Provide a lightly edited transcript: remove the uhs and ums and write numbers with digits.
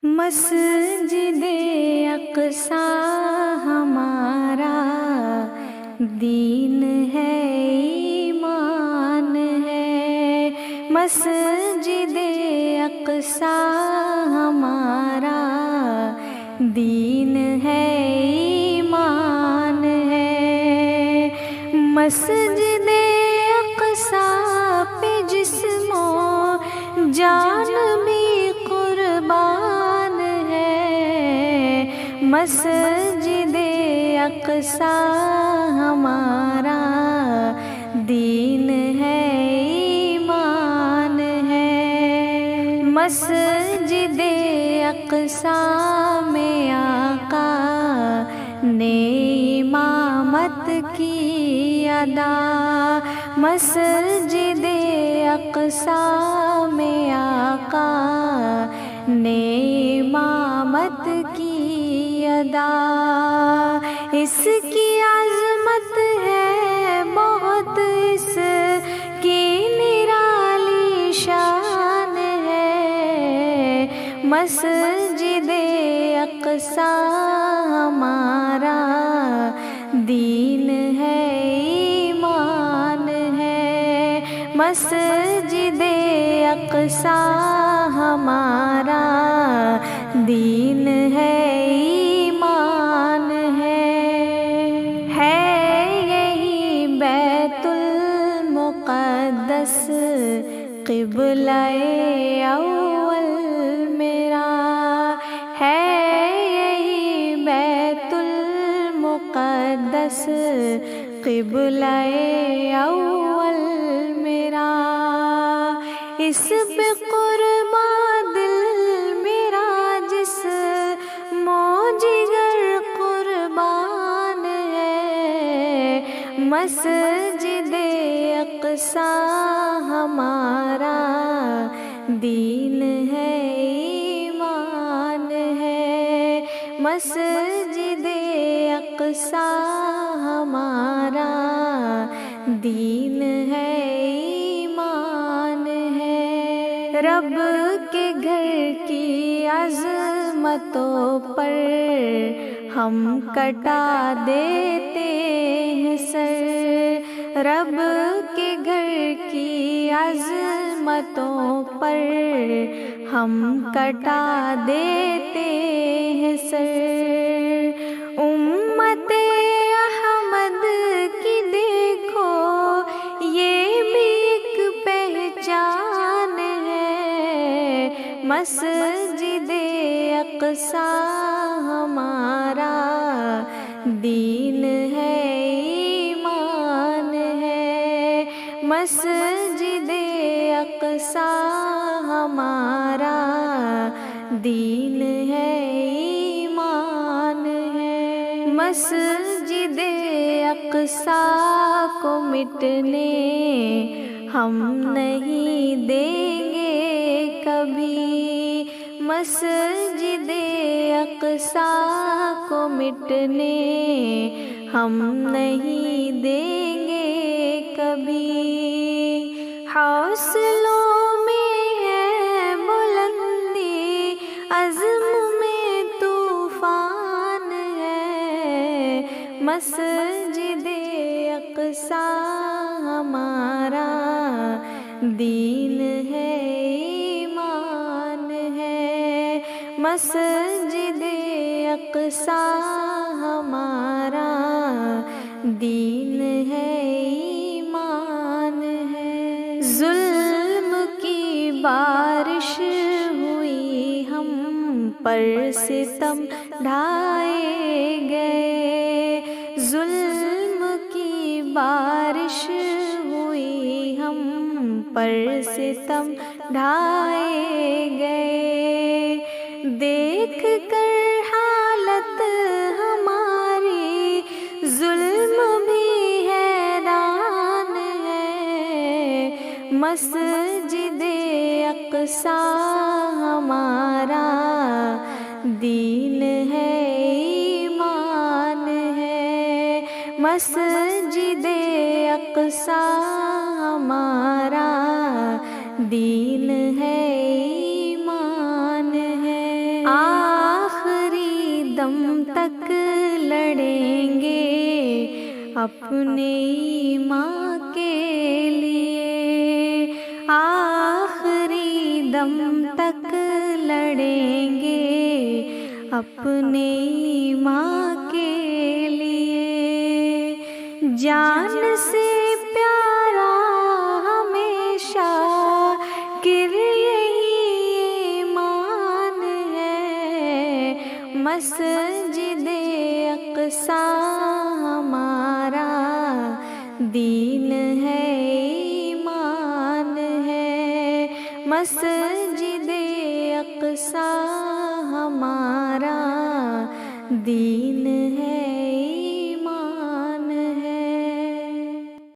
مسجد اقصی ہمارا دین ہے، ایمان ہے۔ مسجد اقصی ہمارا دین ہے، ایمان ہے۔ مسجد اقصی پہ جسم و جان بھی قربان ہے۔ مسجد اقصی ہمارا دین ہے، ایمان ہے۔ مسجد اقصی میں آقا نے امامت کی ادا۔ مسجد اقصی میں آقا نے امامت کی ادا۔ اس کی عظمت ہے بہت، اس کی نرالی شان ہے۔ مسجد اقصی ہمارا دین ہے، ایمان ہے۔ مسجد اقصی ہمارا دین ہے، ایمان ہے۔ یہی بیت المقدس قبلہ اول میرا ہے۔ یہی بیت المقدس قبلہ اول میرا۔ اس پہ قربان دل میرا، جس جگر قربان ہے۔ مسجد اقصی ہمارا دین ہے، ایمان ہے۔ مسجد اقصی ہمارا دین ہے، ایمان ہے۔ رب کے گھر کی عظمتوں پر ہم کٹا دیتے ہیں سر۔ رب کے گھر کی عظمتوں پر ہم کٹا دیتے ہیں سر۔ امت احمد کی دیکھو یہ بھی ایک پہچان ہے۔ مسجد اقصی ہمارا دین ہے، ایمان ہے۔ مسجد اقصی ہمارا دین ہے، ایمان ہے۔ مسجد اقصی کو مٹنے ہم نہیں دیں گے کبھی۔ مسجد اقصی کو مٹنے ہم نہیں دیں گے کبھی۔ حوصلوں میں ہے بلندی، عزم میں طوفان ہے۔ مسجد اقصی ہمارا دین ہے، ایمان ہے۔ مسجد اقصی ہمارا دین ہے، ایمان ہے۔ ظلم کی بارش ہوئی ہم پر، ستم ڈھائے گئے۔ ظلم کی بارش ہوئی ہم پر، ستم ڈھائے گئے۔ دیکھ کر حالت ہماری ظلم بھی حیران ہے۔ مسجد اقصی ہمارا دین ہے، ایمان ہے۔ مسجد اقصی ہمارا دین ہے، ایمان ہے۔ آخری دم تک لڑیں گے اپنے ایمان کے لیے، آخری دم تک لڑیں گے اپنے ایمان کے لیے۔ جان سے پیارا ہمیشہ یہی ایمان ہے، مسجد اقصیٰ ہمارا دین ہے، ایمان ہے، مسجد اقصیٰ ہمارا دین ہے۔